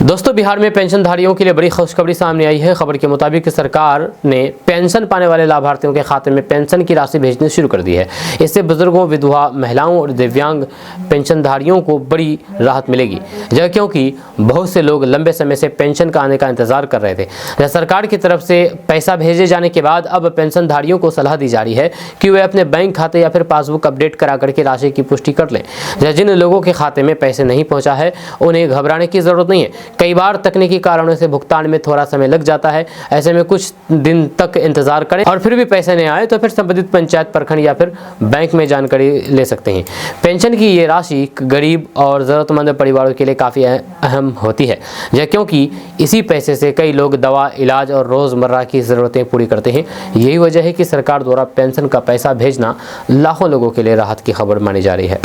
दोस्तों, बिहार में पेंशनधारियों के लिए बड़ी खुशखबरी सामने आई है। खबर के मुताबिक सरकार ने पेंशन पाने वाले लाभार्थियों के खाते में पेंशन की राशि भेजनी शुरू कर दी है। इससे बुजुर्गों, विधवा महिलाओं और दिव्यांग पेंशनधारियों को बड़ी राहत मिलेगी, क्योंकि बहुत से लोग लंबे समय से पेंशन का आने का इंतजार कर रहे थे। सरकार की तरफ से पैसा भेजे जाने के बाद अब पेंशनधारियों को सलाह दी जा रही है कि वे अपने बैंक खाते या फिर पासबुक अपडेट करा करके राशि की पुष्टि कर लें। जिन लोगों के खाते में पैसे नहीं पहुंचा है, उन्हें घबराने की जरूरत नहीं है। कई बार तकनीकी कारणों से भुगतान में थोड़ा समय लग जाता है। ऐसे में कुछ दिन तक इंतजार करें और फिर भी पैसे नहीं आए तो फिर संबंधित पंचायत, प्रखंड या फिर बैंक में जानकारी ले सकते हैं। पेंशन की ये राशि गरीब और ज़रूरतमंद परिवारों के लिए काफ़ी अहम होती है, क्योंकि इसी पैसे से कई लोग दवा, इलाज और रोज़मर्रा की ज़रूरतें पूरी करते हैं। यही वजह है कि सरकार द्वारा पेंशन का पैसा भेजना लाखों लोगों के लिए राहत की खबर मानी जा रही है।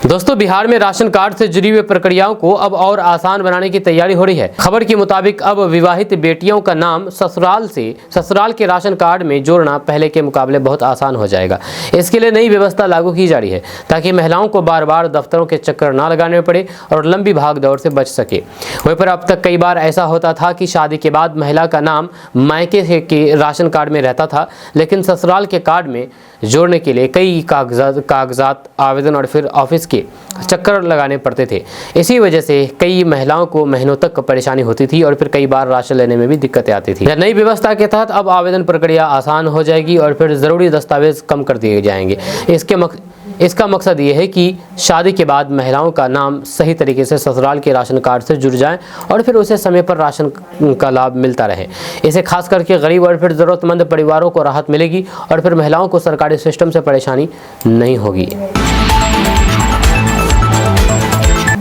दोस्तों, बिहार में राशन कार्ड से जुड़ी हुई प्रक्रियाओं को अब और आसान बनाने की तैयारी हो रही है। खबर के मुताबिक अब विवाहित बेटियों का नाम ससुराल के राशन कार्ड में जोड़ना पहले के मुकाबले बहुत आसान हो जाएगा। इसके लिए नई व्यवस्था लागू की जा रही है ताकि महिलाओं को बार बार दफ्तरों के चक्कर ना लगाने पड़े और लंबी भागदौड़ से बच सके। वहीं पर अब तक कई बार ऐसा होता था कि शादी के बाद महिला का नाम मायके के राशन कार्ड में रहता था, लेकिन ससुराल के कार्ड में जोड़ने के लिए कई कागजात, आवेदन और फिर ऑफिस के चक्कर लगाने पड़ते थे। इसी वजह से कई महिलाओं को महीनों तक परेशानी होती थी और फिर कई बार राशन लेने में भी दिक्कतें आती थी। नई व्यवस्था के तहत अब आवेदन प्रक्रिया आसान हो जाएगी और फिर ज़रूरी दस्तावेज कम कर दिए जाएंगे। इसका मकसद ये है कि शादी के बाद महिलाओं का नाम सही तरीके से ससुराल के राशन कार्ड से जुड़ जाए और फिर उसे समय पर राशन का लाभ मिलता रहे। इसे खास करके गरीब और फिर ज़रूरतमंद परिवारों को राहत मिलेगी और फिर महिलाओं को सरकारी सिस्टम से परेशानी नहीं होगी।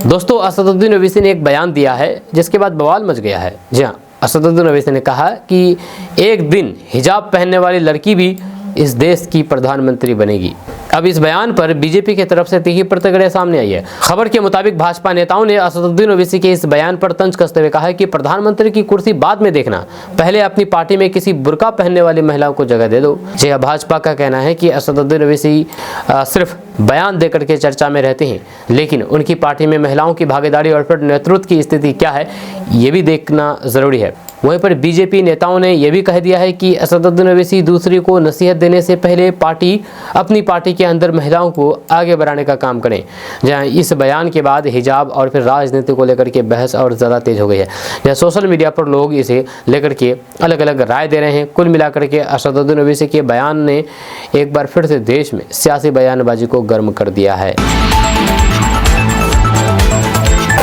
दोस्तों, असदुद्दीन ओवैसी ने एक बयान दिया है जिसके बाद बवाल मच गया है। जी हाँ, असदुद्दीन ओवैसी ने कहा कि एक दिन हिजाब पहनने वाली लड़की भी इस देश की प्रधानमंत्री बनेगी। अब इस बयान पर बीजेपी की तरफ से तीखी प्रतिक्रिया सामने आई है। खबर के मुताबिक भाजपा नेताओं ने असदुद्दीन ओवैसी के इस बयान पर तंज कसते हुए कहा है कि प्रधानमंत्री की कुर्सी बाद में देखना, पहले अपनी पार्टी में किसी बुर्का पहनने वाली महिलाओं को जगह दे दो। जी, भाजपा का कहना है कि असदुद्दीन ओवैसी सिर्फ बयान देकर के चर्चा में रहते हैं, लेकिन उनकी पार्टी में महिलाओं की भागीदारी और फिर नेतृत्व की स्थिति क्या है, ये भी देखना जरूरी है। वहीं पर बीजेपी नेताओं ने यह भी कह दिया है कि असदुद्दीन ओवैसी दूसरी को नसीहत देने से पहले अपनी पार्टी के अंदर महिलाओं को आगे बढ़ाने का काम करें। जहां इस बयान के बाद हिजाब और फिर राजनीति को लेकर के बहस और ज़्यादा तेज हो गई है। जहां सोशल मीडिया पर लोग इसे लेकर के अलग अलग राय दे रहे हैं। कुल मिलाकर के असदुद्दीन ओवैसी के बयान ने एक बार फिर से देश में सियासी बयानबाजी को गर्म कर दिया है।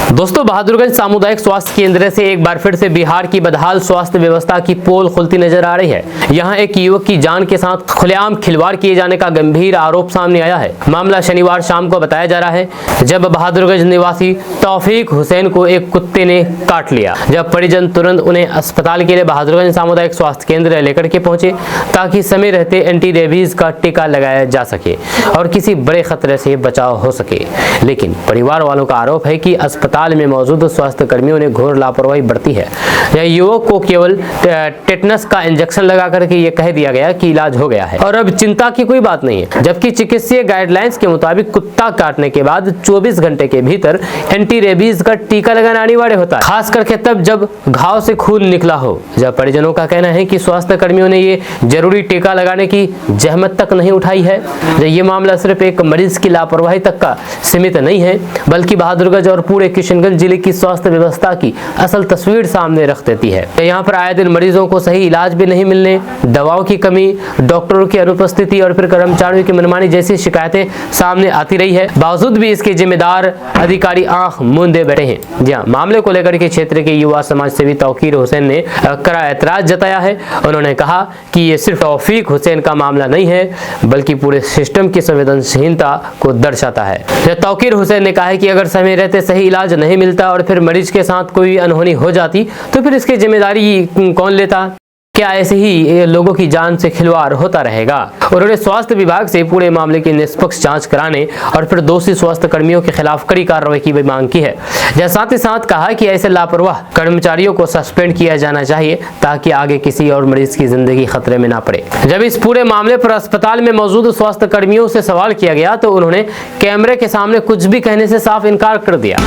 दोस्तों, बहादुरगंज सामुदायिक स्वास्थ्य केंद्र से एक बार फिर से बिहार की बदहाल स्वास्थ्य व्यवस्था की पोल खुलती नजर आ रही है। यहां एक युवक की जान के साथ खुलेआम खिलवाड़ किए जाने का गंभीर आरोप सामने आया है। मामला शनिवार शाम को बताया जा रहा है, जब बहादुरगंज निवासी तौफीक हुसैन को एक कुत्ते ने काट लिया। जब परिजन तुरंत उन्हें अस्पताल के लिए बहादुरगंज सामुदायिक स्वास्थ्य केंद्र लेकर के पहुंचे ताकि समय रहते एंटी रेबीज का टीका लगाया जा सके और किसी बड़े खतरे से बचाव हो सके, लेकिन परिवार वालों का आरोप है कि अस्पताल में मौजूद स्वास्थ्य कर्मियों ने घोर लापरवाही बरती है। यह युवक को केवल टेटनस का इंजेक्शन लगा करके ये कह दिया गया कि इलाज हो गया है और अब चिंता की कोई बात नहीं है, जबकि चिकित्सीय गाइडलाइंस के मुताबिक कुत्ता काटने के बाद 24 घंटे के भीतर एंटी रेबीज का टीका लगाना अनिवार्य होता है, खास करके तब जब घाव से खून निकला हो। जब परिजनों का कहना है कि स्वास्थ्य कर्मियों ने ये जरूरी टीका लगाने की जहमत तक नहीं उठाई है। ये मामला सिर्फ एक मरीज की लापरवाही तक का सीमित नहीं है, बल्कि बहादुरगंज और पूरे किशनगंज जिले की स्वास्थ्य व्यवस्था की असल तस्वीर सामने रख देती है। यहाँ पर आए दिन मरीजों को सही इलाज भी नहीं मिलने, दवाओं की कमी, डॉक्टरों की अनुपस्थिति और फिर कर्मचारियों की मनमानी जैसी शिकायतें सामने आती रही है। बावजूद भी इसके जिम्मेदार अधिकारी आंख मूंदे बैठे हैं। जी हाँ, मामले को लेकर के क्षेत्र के युवा समाज सेवी तौकीर हुसैन ने कड़ा ऐतराज जताया है। उन्होंने कहा कि ये सिर्फ तौफीक हुसैन का मामला नहीं है, बल्कि पूरे सिस्टम की संवेदनशीलता को दर्शाता है। तौकीर हुसैन ने कहा है कि अगर समय रहते सही इलाज नहीं मिलता और फिर मरीज के साथ कोई अनहोनी हो जाती तो फिर इसकी जिम्मेदारी कौन लेता? क्या ऐसे ही लोगों की जान से खिलवाड़ होता रहेगा? उन्होंने स्वास्थ्य विभाग से पूरे मामले की निष्पक्ष जांच कराने और फिर दोषी स्वास्थ्य कर्मियों के खिलाफ कड़ी कार्रवाई की भी मांग की है। साथ ही साथ कहा कि ऐसे लापरवाह कर्मचारियों को सस्पेंड किया जाना चाहिए ताकि आगे किसी और मरीज की जिंदगी खतरे में ना पड़े। जब इस पूरे मामले पर अस्पताल में मौजूद स्वास्थ्य कर्मियों से सवाल किया गया तो उन्होंने कैमरे के सामने कुछ भी कहने से साफ इनकार कर दिया।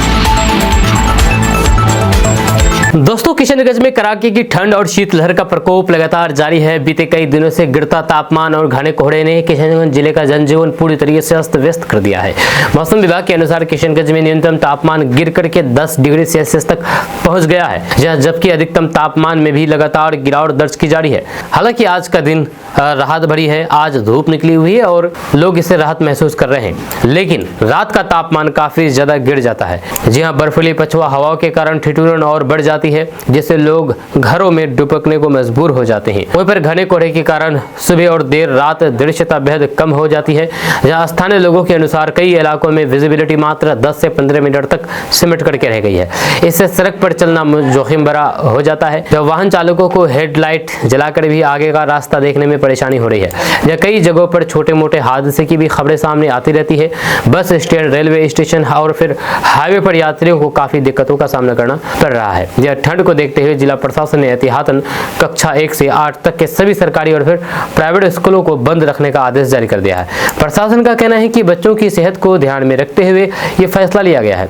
दोस्तों, किशनगंज में कड़ाके की ठंड और शीतलहर का प्रकोप लगातार जारी है। बीते कई दिनों से गिरता तापमान और घने कोहरे ने किशनगंज जिले का जनजीवन पूरी तरीके से अस्त व्यस्त कर दिया है। मौसम विभाग के अनुसार किशनगंज में न्यूनतम तापमान गिर करके 10 डिग्री सेल्सियस तक पहुंच गया है, जबकि अधिकतम तापमान में भी लगातार गिरावट दर्ज की जा रही है। हालांकि आज का दिन राहत भरी है, आज धूप निकली हुई है और लोग इससे राहत महसूस कर रहे हैं, लेकिन रात का तापमान काफी ज्यादा गिर जाता है। जी हाँ, बर्फीली पछुआ हवाओं के कारण ठिठुरन और बढ़ जाती है, जिससे लोग घरों में दुबकने को मजबूर हो जाते हैं। वहीं पर घने कोहरे के कारण सुबह और देर रात दृश्यता बेहद कम हो जाती है, जहां स्थानीय लोगों के अनुसार कई इलाकों में विजिबिलिटी मात्र 10 से 15 मीटर तक सिमट करके रह गई है। इससे सड़क पर चलना जोखिम भरा हो जाता है। जब वाहन चालकों को हेडलाइट जलाकर भी आगे का रास्ता देखने में परेशानी हो रही है। यह कई जगहों पर छोटे मोटे हादसे की भी खबरें सामने आती रहती है। बस स्टैंड, रेलवे स्टेशन और फिर हाईवे पर यात्रियों को काफी दिक्कतों का सामना करना पड़ रहा है। यह ठंड को देखते हुए जिला प्रशासन ने एहतियातन कक्षा 1 से 8 तक के सभी सरकारी और फिर प्राइवेट स्कूलों को बंद रखने का आदेश जारी कर दिया है। प्रशासन का कहना है कि बच्चों की सेहत को ध्यान में रखते हुए ये फैसला लिया गया है।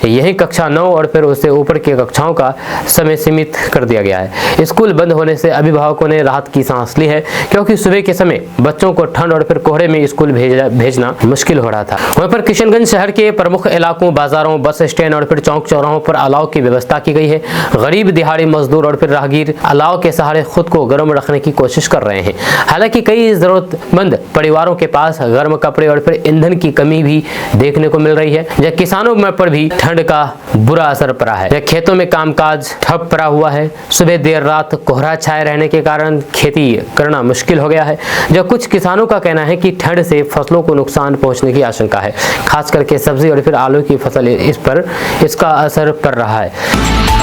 यही कक्षा 9 और फिर उससे ऊपर की कक्षाओं का समय सीमित कर दिया गया है। स्कूल बंद होने से अभिभावकों ने राहत की सांस ली है, क्योंकि सुबह के समय बच्चों को ठंड और फिर कोहरे में स्कूल भेजना मुश्किल हो रहा था। वहीं पर किशनगंज शहर के प्रमुख इलाकों, बाजारों, बस स्टैंड और फिर चौक चौराहों पर अलाव की व्यवस्था की गई है। गरीब दिहाड़ी मजदूर और फिर राहगीर अलाव के सहारे खुद को गर्म रखने की कोशिश कर रहे हैं। हालांकि कई जरूरतमंद परिवारों के पास गर्म कपड़े और फिर ईंधन की कमी भी देखने को मिल रही है। जब किसानों पर भी ठंड का बुरा असर पड़ा है। जब खेतों में कामकाज ठप पड़ा हुआ है। सुबह देर रात कोहरा छाए रहने के कारण खेती करना मुश्किल हो गया है। जब कुछ किसानों का कहना है कि ठंड से फसलों को नुकसान पहुंचने की आशंका है, खास करके सब्जी और फिर आलू की फसल, इस पर इसका असर पड़ रहा है।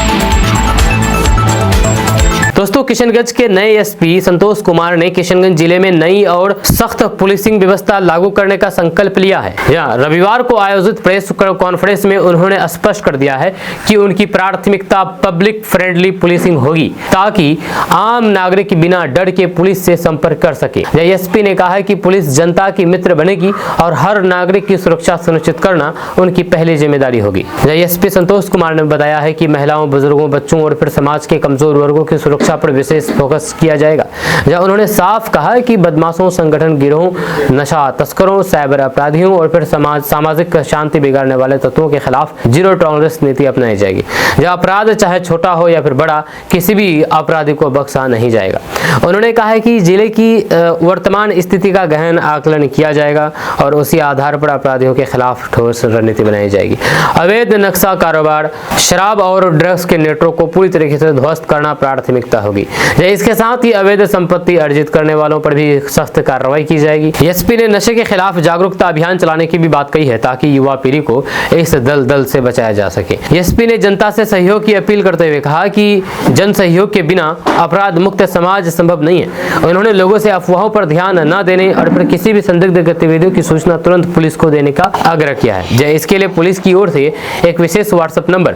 दोस्तों, किशनगंज के नए एसपी संतोष कुमार ने किशनगंज जिले में नई और सख्त पुलिसिंग व्यवस्था लागू करने का संकल्प लिया है। रविवार को आयोजित प्रेस कॉन्फ्रेंस में उन्होंने स्पष्ट कर दिया है कि उनकी प्राथमिकता पब्लिक फ्रेंडली पुलिसिंग होगी, ताकि आम नागरिक बिना डर के पुलिस से संपर्क कर सके। एसपी ने कहा है कि पुलिस जनता की मित्र बनेगी और हर नागरिक की सुरक्षा सुनिश्चित करना उनकी पहली जिम्मेदारी होगी। एसपी संतोष कुमार ने बताया है कि महिलाओं, बुजुर्गों, बच्चों और फिर समाज के कमजोर वर्गों की सुरक्षा सुरक्षा पर विशेष फोकस किया जाएगा। जहाँ उन्होंने साफ कहा कि बदमाशों, संगठन गिरोह, नशा तस्करों, साइबर अपराधियों और फिर सामाजिक शांति बिगाड़ने वाले तत्वों के खिलाफ जीरो टॉलरेंस नीति अपनाई जाएगी। जहाँ अपराध चाहे छोटा हो या फिर बड़ा, किसी भी अपराधी को बख्शा नहीं जाएगा। उन्होंने कहा है कि जिले की वर्तमान स्थिति का गहन आकलन किया जाएगा और उसी आधार पर अपराधियों के खिलाफ ठोस रणनीति बनाई जाएगी। अवैध नक्शा कारोबार, शराब और ड्रग्स के नेटवर्क को पूरी तरीके से ध्वस्त करना प्राथमिकता होगी। इसके साथ ही अवैध संपत्ति अर्जित करने वालों पर भी सख्त कार्रवाई की जाएगी। एसपी ने नशे के खिलाफ जागरूकता अभियान चलाने की भी बात कही है ताकि युवा पीढ़ी को इस दलदल से बचाया जा सके। एसपी ने जनता से सहयोग की अपील करते हुए कहा कि जन सहयोग के बिना अपराध मुक्त समाज संभव नहीं है। उन्होंने लोगों से अफवाहों पर ध्यान न देने और फिर किसी भी संदिग्ध गतिविधियों की सूचना तुरंत पुलिस को देने का आग्रह किया है। इसके लिए पुलिस की ओर से एक विशेष व्हाट्सएप नंबर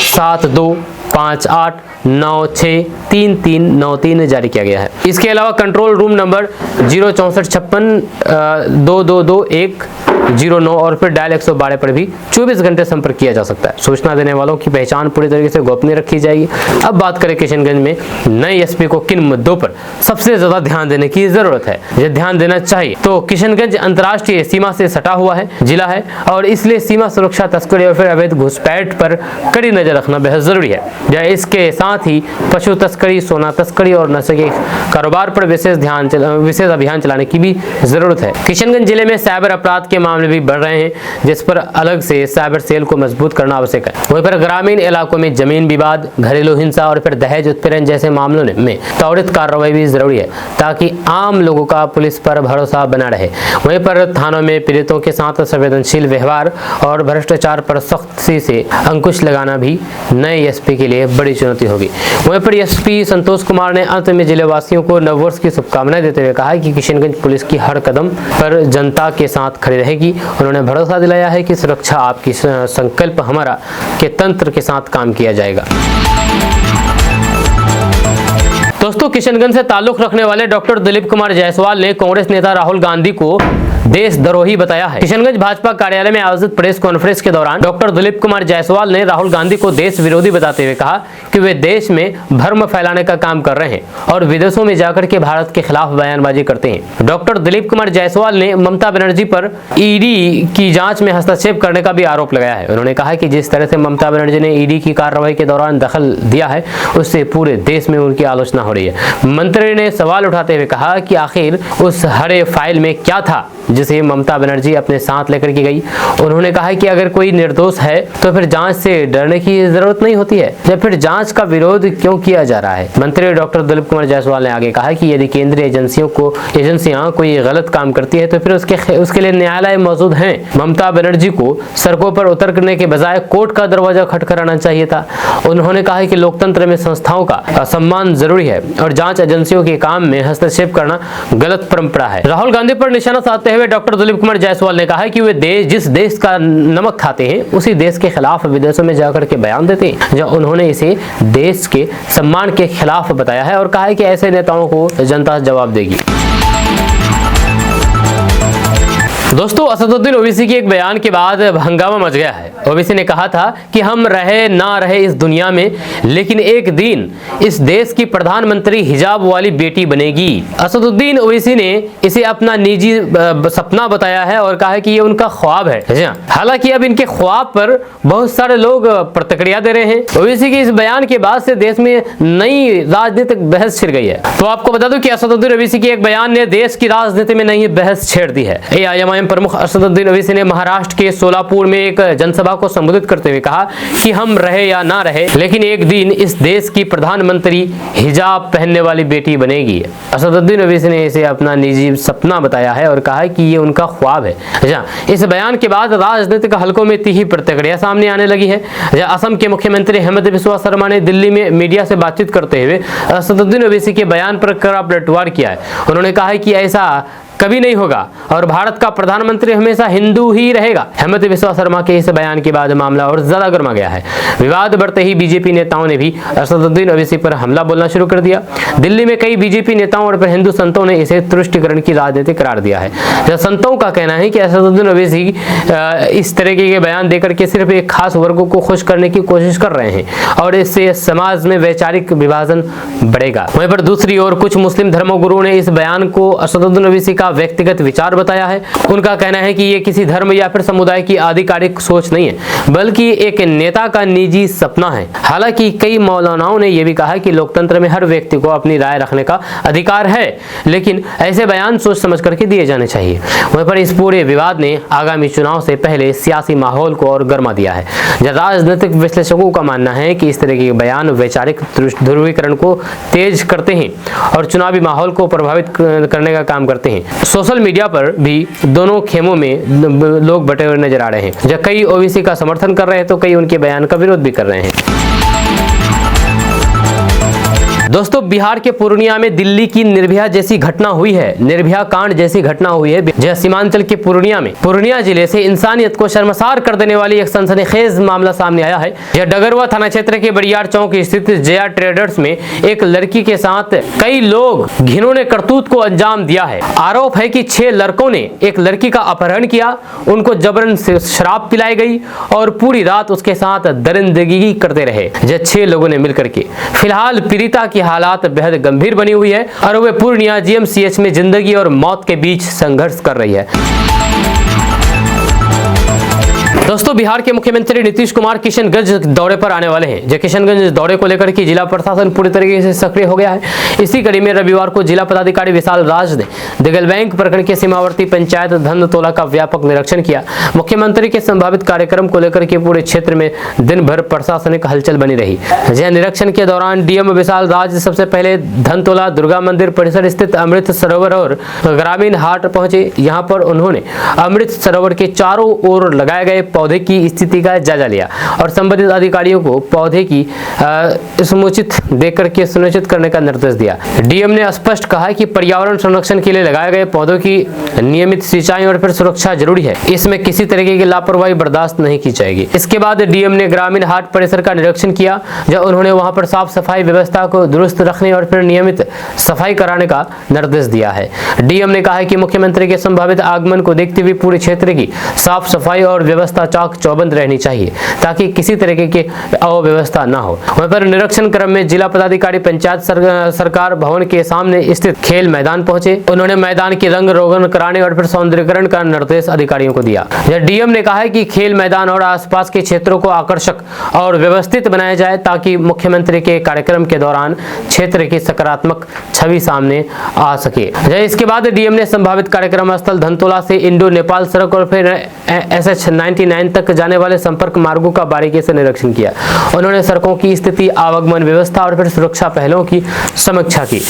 7258963393 जारी किया गया है। इसके अलावा कंट्रोल रूम नंबर 06456222109 और फिर डायल 112 पर भी 24 घंटे संपर्क किया जा सकता है। सूचना देने वालों की पहचान पूरी तरीके से गोपनीय रखी जाएगी। अब बात करें किशनगंज में नए एसपी को किन मुद्दों पर सबसे ज्यादा ध्यान देने की जरूरत है, ये ध्यान देना चाहिए। तो किशनगंज अंतर्राष्ट्रीय सीमा से सटा हुआ है जिला है और इसलिए सीमा सुरक्षा, तस्करी और फिर अवैध घुसपैठ पर कड़ी नजर रखना बेहद जरूरी है। इसके साथ ही पशु तस्करी, सोना तस्करी और नशे के कारोबार पर विशेष अभियान चलाने की भी जरूरत है। किशनगंज जिले में साइबर अपराध के मामले भी बढ़ रहे हैं, जिस पर अलग से साइबर सेल को मजबूत करना आवश्यक है। वहीं पर ग्रामीण इलाकों में जमीन विवाद, घरेलू हिंसा और फिर दहेज उत्पीड़न जैसे मामलों में त्वरित कार्रवाई भी जरूरी है ताकि आम लोगों का पुलिस पर भरोसा बना रहे। वहीं पर थानों में पीड़ितों के साथ संवेदनशील व्यवहार और भ्रष्टाचार पर सख्ती से अंकुश लगाना भी नए एसपी के लिए बड़ी चुनौती होगी। वहीं पर एसपी संतोष कुमार ने अंत में जिले वासियों को नववर्ष की शुभकामनाएं देते हुए कहा कि किशनगंज पुलिस की हर कदम पर जनता के साथ खड़ी रहेगी। उन्होंने भरोसा दिलाया है कि सुरक्षा आपकी संकल्प हमारा के तंत्र के साथ काम किया जाएगा। दोस्तों, किशनगंज से ताल्लुक रखने वाले डॉक्टर दिलीप कुमार जायसवाल ने कांग्रेस नेता राहुल गांधी को देशद्रोही बताया है। किशनगंज भाजपा कार्यालय में आयोजित प्रेस कॉन्फ्रेंस के दौरान डॉक्टर दिलीप कुमार जायसवाल ने राहुल गांधी को देश विरोधी बताते हुए कहा कि वे देश में भ्रम फैलाने का काम कर रहे हैं और विदेशों में जाकर के भारत के खिलाफ बयानबाजी करते हैं। डॉक्टर दिलीप कुमार जायसवाल ने ममता बनर्जी पर ईडी की जांच में हस्तक्षेप करने का भी आरोप लगाया है। उन्होंने कहा कि जिस तरह से ममता बनर्जी ने ईडी की कार्रवाई के दौरान दखल दिया है, उससे पूरे देश में उनकी आलोचना हो रही है। मंत्री ने सवाल उठाते हुए कहा कि आखिर उस हरे फाइल में क्या था जिसे ममता बनर्जी अपने साथ लेकर के गई। उन्होंने कहा कि अगर कोई निर्दोष है तो फिर जांच से डरने की जरूरत नहीं होती है, या फिर जांच का विरोध क्यों किया जा रहा है। मंत्री डॉक्टर दिलीप कुमार जायसवाल ने आगे कहा कि यदि केंद्रीय एजेंसियां कोई गलत काम करती है तो फिर उसके लिए न्यायालय मौजूद हैं। ममता बनर्जी को सड़कों पर उतरने के बजाय कोर्ट का दरवाजा खटखटाना चाहिए था। उन्होंने कहा कि लोकतंत्र में संस्थाओं का सम्मान जरूरी है और जांच एजेंसियों के काम में हस्तक्षेप करना गलत परंपरा है। राहुल गांधी पर निशाना साधते हुए डॉक्टर दिलीप कुमार जायसवाल ने कहा कि वे जिस देश का नमक खाते हैं उसी देश के खिलाफ विदेशों में जाकर के बयान देते हैं। जब उन्होंने इसे देश के सम्मान के खिलाफ बताया है और कहा है कि ऐसे नेताओं को जनता जवाब देगी। दोस्तों, असदुद्दीन ओवैसी के एक बयान के बाद हंगामा मच गया है। ओवैसी ने कहा था कि हम रहे ना रहे इस दुनिया में, लेकिन एक दिन इस देश की प्रधानमंत्री हिजाब वाली बेटी बनेगी। असदुद्दीन ओवैसी ने इसे अपना निजी सपना बताया है और कहा है कि ये उनका ख्वाब है। हालांकि अब इनके ख्वाब पर बहुत सारे लोग प्रतिक्रिया दे रहे हैं। ओवैसी के इस बयान के बाद से देश में नई राजनीतिक बहस छिड़ गई है। तो आपको बता दूं कि असदुद्दीन ओवैसी के एक बयान ने देश की राजनीति में नई बहस छेड़ दी है। एआईएमआईएम प्रमुख असदुद्दीन ओवैसी ने महाराष्ट्र के सोलापुर में एक जनसभा को संबोधित करते हुए कहा कि हम रहे या ना रहे, लेकिन एक दिन इस देश की प्रधानमंत्री हिजाब पहनने वाली बेटी बनेगी। असदुद्दीन ओवैसी ने इसे अपना निजी सपना बताया है और कहा कि ये उनका ख्वाब है। इस बयान के बाद राजनीतिक हलकों में तीखी प्रतिक्रिया सामने आने लगी है। असम के मुख्यमंत्री हेमंत बिस्वा शर्मा ने दिल्ली में मीडिया से बातचीत करते हुए असदुद्दीन ओवैसी के बयान पर कड़ा पलटवार किया है। उन्होंने कहा है कि ऐसा कभी नहीं होगा और भारत का प्रधानमंत्री हमेशा हिंदू ही रहेगा। हेमंत बिस्वा शर्मा के इस बयान के बाद मामला और ज्यादा गर्मा गया है। विवाद बढ़ते ही बीजेपी नेताओं ने भी असदुद्दीन ओवैसी पर हमला बोलना शुरू कर दिया। दिल्ली में कई बीजेपी नेताओं और हिंदू संतों ने इसे तुष्टिकरण की राजनीति करार दिया है। जब संतों का कहना है कि असदुद्दीन ओवैसी इस तरह के बयान देकर के सिर्फ एक खास वर्गों को खुश करने की कोशिश कर रहे हैं और इससे समाज में वैचारिक विभाजन बढ़ेगा। वहीं पर दूसरी ओर कुछ मुस्लिम धर्मगुरुओं ने इस बयान को असदुद्दीन ओवैसी का व्यक्तिगत विचार बताया है। उनका कहना है कि ये किसी धर्म या फिर समुदाय की आधिकारिक सोच नहीं है, बल्कि एक नेता का निजी सपना है। हालांकि कई मौलानाओं ने यह भी कहा कि लोकतंत्र में हर व्यक्ति को अपनी राय रखने का अधिकार है, लेकिन ऐसे बयान सोच समझ करके दिए जाने चाहिए। वहीं पर इस पूरे विवाद ने आगामी चुनाव से पहले सियासी माहौल को और गर्मा दिया है। राजनीतिक विश्लेषकों का मानना है कि इस तरह के बयान वैचारिक ध्रुवीकरण को तेज करते हैं और चुनावी माहौल को प्रभावित करने का काम करते हैं। सोशल मीडिया पर भी दोनों खेमों में लोग बटे हुए नजर आ रहे हैं। जब कई ओवैसी का समर्थन कर रहे हैं तो कई उनके बयान का विरोध भी कर रहे हैं। दोस्तों, बिहार के पूर्णिया में दिल्ली की निर्भया जैसी घटना हुई है। निर्भया कांड जैसी घटना हुई है जहाँ सीमांचल के पूर्णिया जिले से इंसानियत को शर्मसार कर देने वाली एक सनसनीखेज मामला सामने आया है। यह डगरवा थाना क्षेत्र के बरियार चौक स्थित जया ट्रेडर्स में एक लड़की के साथ कई लोग घिनौने करतूत को अंजाम दिया है। आरोप है कि 6 लड़कों ने एक लड़की का अपहरण किया, उनको जबरन से शराब पिलाई गई और पूरी रात उसके साथ दरिंदगी करते रहे। जब 6 लोगों ने मिलकर के फिलहाल पीड़िता की हालात बेहद गंभीर बनी हुई है और वे पूर्णिया जीएमसीएच में जिंदगी और मौत के बीच संघर्ष कर रही है। दोस्तों, बिहार के मुख्यमंत्री नीतीश कुमार किशनगंज दौरे पर आने वाले हैं। जो किशनगंज दौरे को लेकर के जिला प्रशासन पूरी तरीके से सक्रिय हो गया है। इसी कड़ी में रविवार को जिला पदाधिकारी विशाल राज ने दिगल बैंक प्रखंड के सीमावर्ती पंचायत धनतोला का व्यापक निरीक्षण किया। मुख्यमंत्री के संभावित कार्यक्रम को लेकर के पूरे क्षेत्र में दिन भर प्रशासनिक हलचल बनी रही। यह निरीक्षण के दौरान डीएम विशाल राज सबसे पहले धनतोला दुर्गा मंदिर परिसर स्थित अमृत सरोवर और ग्रामीण हाट पहुंचे। यहाँ पर उन्होंने अमृत सरोवर के चारों ओर लगाए गए पौधे की स्थिति का जायजा लिया और संबंधित अधिकारियों को पौधे की समुचित देकर के सुनिश्चित करने का निर्देश दिया। डीएम ने स्पष्ट कहा कि पर्यावरण संरक्षण के लिए लगाए गए पौधों की नियमित सिंचाई और फिर सुरक्षा जरूरी है। इसमें किसी तरीके की लापरवाही बर्दाश्त नहीं की जाएगी। इसके बाद डीएम ने ग्रामीण हाट परिसर का निरीक्षण किया, जब उन्होंने वहां पर साफ सफाई व्यवस्था को दुरुस्त रखने और फिर नियमित सफाई कराने का निर्देश दिया है। डीएम ने कहा कि मुख्यमंत्री के संभावित आगमन को देखते हुए पूरे क्षेत्र की साफ सफाई और व्यवस्था चाक चौबंद रहनी चाहिए ताकि किसी तरीके की अव्यवस्था न हो। वहीं पर निरीक्षण क्रम में जिला पदाधिकारी पंचायत सरकार भवन के सामने स्थित खेल मैदान पहुंचे। उन्होंने मैदान की रंग रोगन कराने और फिर सौंदर्यीकरण का निर्देश अधिकारियों को दिया। डीएम ने कहा है कि खेल मैदान और आसपास के क्षेत्रों को आकर्षक और व्यवस्थित बनाया जाए ताकि मुख्यमंत्री के कार्यक्रम के दौरान क्षेत्र की सकारात्मक छवि सामने आ सके। इसके बाद डीएम ने संभावित कार्यक्रम स्थल धनतोला से इंडो नेपाल सड़क और फिर SH 99 तक जाने वाले संपर्क मार्गों का बारीकी से निरीक्षण किया। उन्होंने सड़कों की स्थिति, आवागमन व्यवस्था और फिर सुरक्षा पहलों की समीक्षा की।